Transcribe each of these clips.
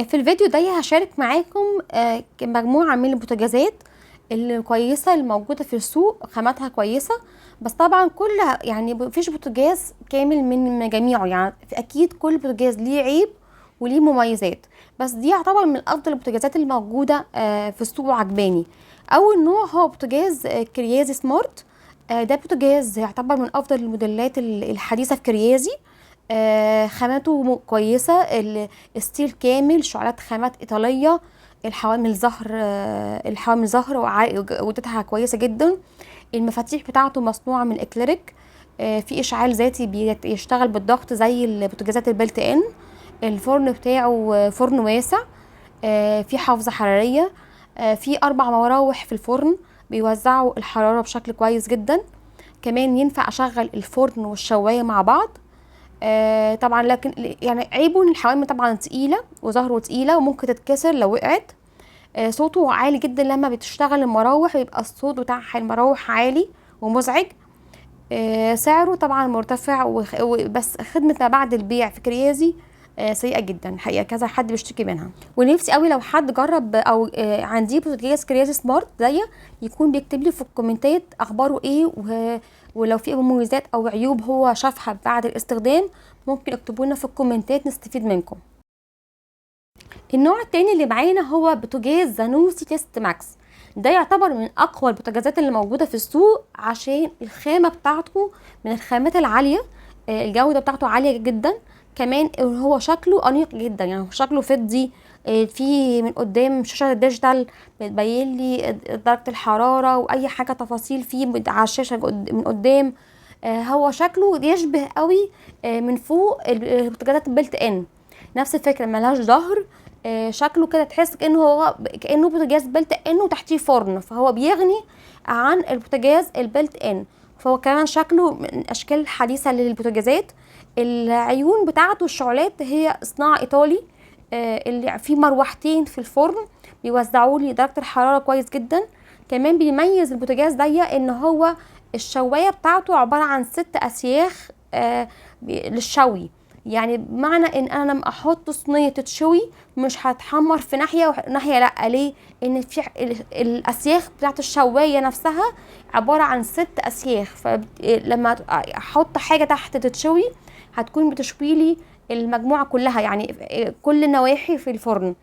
في الفيديو ده هشارك معاكم مجموعة من البوتاجازات الكويسة الموجودة في السوق، خاماتها كويسة. بس طبعا يعني مفيش بوتاجاز كامل من جميعه، يعني اكيد كل بوتاجاز ليه عيب وليه مميزات. بس دي يعتبر من افضل البوتاجازات الموجودة في السوق وعجباني. اول نوع هو بوتاجاز كريازي سمارت. ده بوتاجاز يعتبر من افضل الموديلات الحديثة في كريازي. خاماته كويسة، الستيل كامل، شعلات خامات ايطالية، الحوامل زهر وجودتها كويسة جدا. المفاتيح بتاعته مصنوعة من اكليريك، في اشعال ذاتي بيشتغل بالضغط زي البوتاجازات البلت ان. الفرن بتاعه فرن واسع، في حافظة حرارية، في 4 مراوح في الفرن بيوزعوا الحرارة بشكل كويس جدا. كمان ينفع اشغل الفرن والشواية مع بعض. طبعا، لكن يعني عيبه ان الحوامل طبعا تقيله وظهره تقيله وممكن تتكسر لو وقعت. صوته عالي جدا لما بتشتغل المراوح، بيبقى الصوت بتاع المراوح عالي ومزعج. سعره طبعا مرتفع، بس خدمة ما بعد البيع في كريازي سيئة جدا الحقيقة، كذا حد بيشتكي منها. ونفسي قوي لو حد جرب او عندي بوتاجاز كريازي سمارت زي، يكون بيكتب لي في الكومنتات اخباره ايه، ولو في مميزات او عيوب هو شافها بعد الاستخدام ممكن اكتبوا لنا في الكومنتات نستفيد منكم. النوع التاني اللي معانا هو بوتاجاز زانوسي تيست ماكس. ده يعتبر من اقوى البوتاجازات اللي موجوده في السوق، عشان الخامه بتاعته من الخامات العاليه، الجوده بتاعته عاليه جدا. كمان هو شكله انيق جدا، يعني شكله فضي. في من قدام شاشه ديجيتال بتبين لي درجه الحراره واي حاجه تفاصيل فيه على الشاشه من قدام. هو شكله يشبه قوي من فوق البوتاجازات البلت ان. نفس الفكره، ملهاش ظهر. شكله كده تحس كانه بوتاجاز بلت ان وتحتيه فرن، فهو بيغني عن البوتاجاز البلت ان. فهو كمان شكله من الاشكال الحديثه للبوتاجازات. العيون بتاعته الشعلات هي صناعه ايطالي، اللي فيه مروحتين في الفرن بيوزعوا لي درجه الحراره كويس جدا. كمان بيميز البوتاجاز ده ان هو الشوايه بتاعته عباره عن 6 اسياخ للشوي. يعني بمعنى ان انا لما احط صينيه تتشوي مش هتحمر في ناحيه وناحيه، لا، ليه؟ ان في الاسياخ بتاعت الشوايه نفسها عباره عن 6 اسياخ، فلما احط حاجه تحت تتشوي هتكون بتشوي لي المجموعه كلها، يعني كل النواحي في الفرن.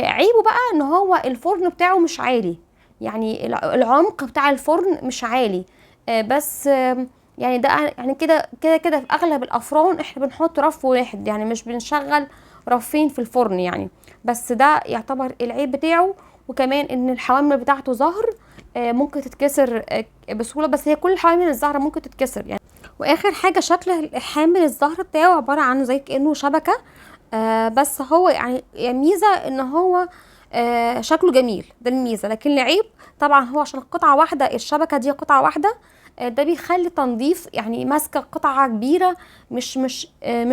عيبه بقى ان هو الفرن بتاعه مش عالي، يعني العمق بتاع الفرن مش عالي. بس يعني ده يعني كده كده كده في اغلب الافران احنا بنحط رف واحد، يعني مش بنشغل رفين في الفرن يعني. بس ده يعتبر العيب بتاعه. وكمان ان الحوامل بتاعته زهر، ممكن تتكسر بسهوله، بس هي كل الحوامل الزهره ممكن تتكسر يعني. واخر حاجه، شكل الحامل الزهر بتاعه عباره عن زي كانه شبكه. بس هو يعني ميزه ان هو شكله جميل، ده الميزه. لكن العيب طبعا هو عشان قطعه واحده، الشبكه دي قطعه واحده، ده بيخلي تنظيف، يعني ماسكه قطعه كبيره، مش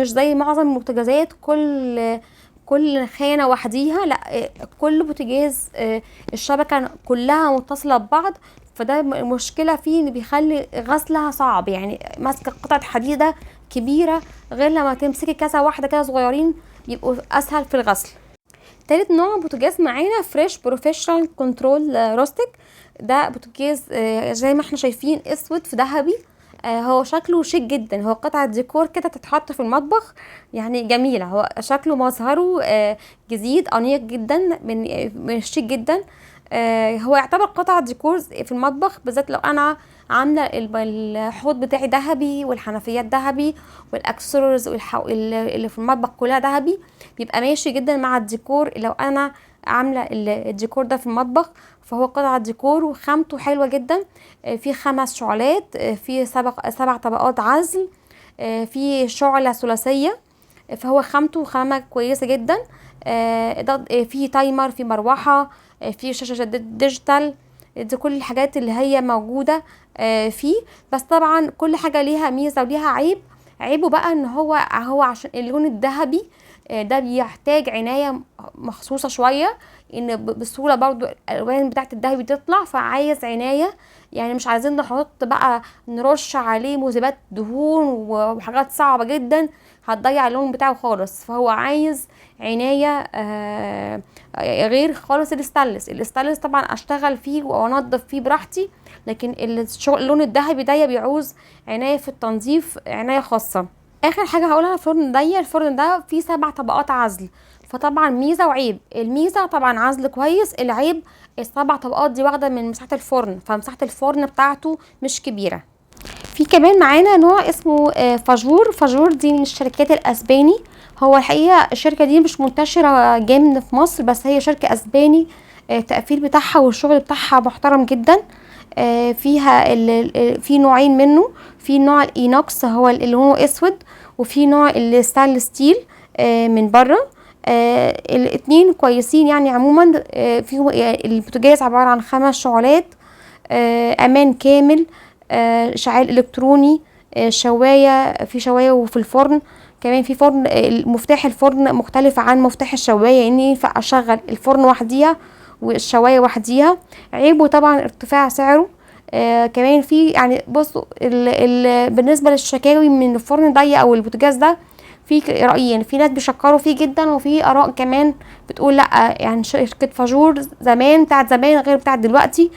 زي معظم المبتجزات كل خانه وحديها، لا، كل بوتاجاز الشبكه كلها متصله ببعض. فده مشكله فيه ان بيخلي غسلها صعب، يعني ماسكه قطعه حديده كبيره، غير لما تمسكي كذا واحده كده صغيرين يبقوا اسهل في الغسل. تالت نوع بوتاجاز معانا فريش بروفيشنال كنترول روستيك. ده بوتاجاز زي ما احنا شايفين اسود في ذهبي. هو شكله شيك جدا، هو قطعه ديكور كده تتحط في المطبخ، يعني جميله. هو شكله مظهره جديد انيق جدا، من شيك جدا. هو يعتبر قطعه ديكور في المطبخ، بالذات لو انا عامله الحوض بتاعي ذهبي والحنفيات ذهبي والاكسسوارز اللي في المطبخ كلها ذهبي، بيبقى ماشي جدا مع الديكور. لو انا عامله الديكور ده في المطبخ، فهو قطعه ديكور وخامته حلوه جدا. في 5 شعلات، في 7 طبقات عزل، في شعله ثلاثيه، فهو خامته خامه كويسه جدا. في تايمر، في مروحه، في شاشه ديجيتال. دي كل الحاجات اللي هي موجوده فيه. بس طبعا كل حاجه ليها ميزه وليها عيب. عيبه بقى ان هو عشان اللون الذهبي ده بيحتاج عنايه مخصوصه شويه، ان بسهوله برضو الالوان بتاعت الذهبي تطلع، فعايز عنايه. يعني مش عايزين نحط بقى نرش عليه مذيبات دهون وحاجات صعبه جدا، هتضيع اللون بتاعه خالص. فهو عايز عنايه غير خالص الاستانلس طبعا اشتغل فيه وانضف فيه براحتي، لكن الشغل اللون الذهبي ده بيعوز عنايه في التنظيف، عنايه خاصه. اخر حاجه هقولها الفرن ده فيه 7 طبقات عزل، فطبعا ميزه وعيب. الميزه طبعا عزل كويس، العيب ال7 طبقات دي واخده من مساحه الفرن، فمساحه الفرن بتاعته مش كبيره. في كمان معانا نوع اسمه فاجور دي من الشركات الاسباني. هو الحقيقه الشركه دي مش منتشره جامد في مصر، بس هي شركه اسباني، التقفيل بتاعها والشغل بتاعها محترم جدا. فيها في نوعين منه، في نوع الاينوكس هو اللي لونه اسود، وفي نوع الستانلس ستيل من بره. الاتنين كويسين يعني عموما. في البوتاجاز عباره عن 5 شعلات، امان كامل، اشعال الكتروني، شوايه، في شوايه وفي الفرن كمان. في فرن مفتاح الفرن مختلف عن مفتاح الشوايه، يعني ينفع اشغل الفرن وحديها والشوايه وحديها. عيبه طبعا ارتفاع سعره. كمان في يعني بصوا بالنسبه للشكاوي من الفرن ده او البوتاجاز ده، في رايين، في ناس بيشكروا فيه جدا، وفي اراء كمان بتقول لا، يعني شركه فاجور زمان بتاعت زمان غير بتاعت دلوقتي،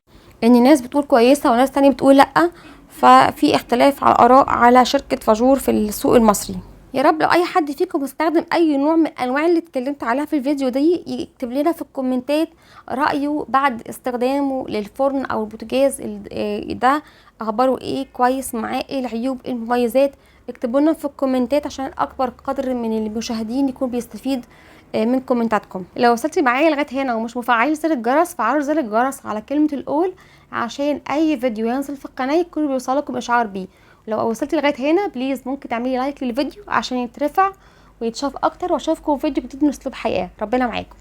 ان ناس بتقول كويسه وناس تانية بتقول لا. ففي اختلاف على الاراء على شركه فاجور في السوق المصري. يا رب لو اي حد فيكم بيستخدم اي نوع من انواع اللي اتكلمت عليها في الفيديو دي يكتب لنا في الكومنتات رايه بعد استخدامه للفرن او البوتاجاز ده، اخباره ايه، كويس معاه، ايه العيوب، ايه المميزات. اكتبوا لنا في الكومنتات عشان اكبر قدر من المشاهدين يكون بيستفيد من كومنتاتكم. لو وصلتي معايا لغايه هنا ومش مفعلين زر الجرس، فعلوا زر الجرس على كلمه الاول عشان اي فيديو ينزل في القناه يكون بيوصلكم اشعار بيه. لو وصلتي لغايه هنا بليز ممكن تعملي لايك للفيديو عشان يترفع ويتشاف اكتر، واشوفكم في فيديو جديد من اسلوب حياه. ربنا معاكم.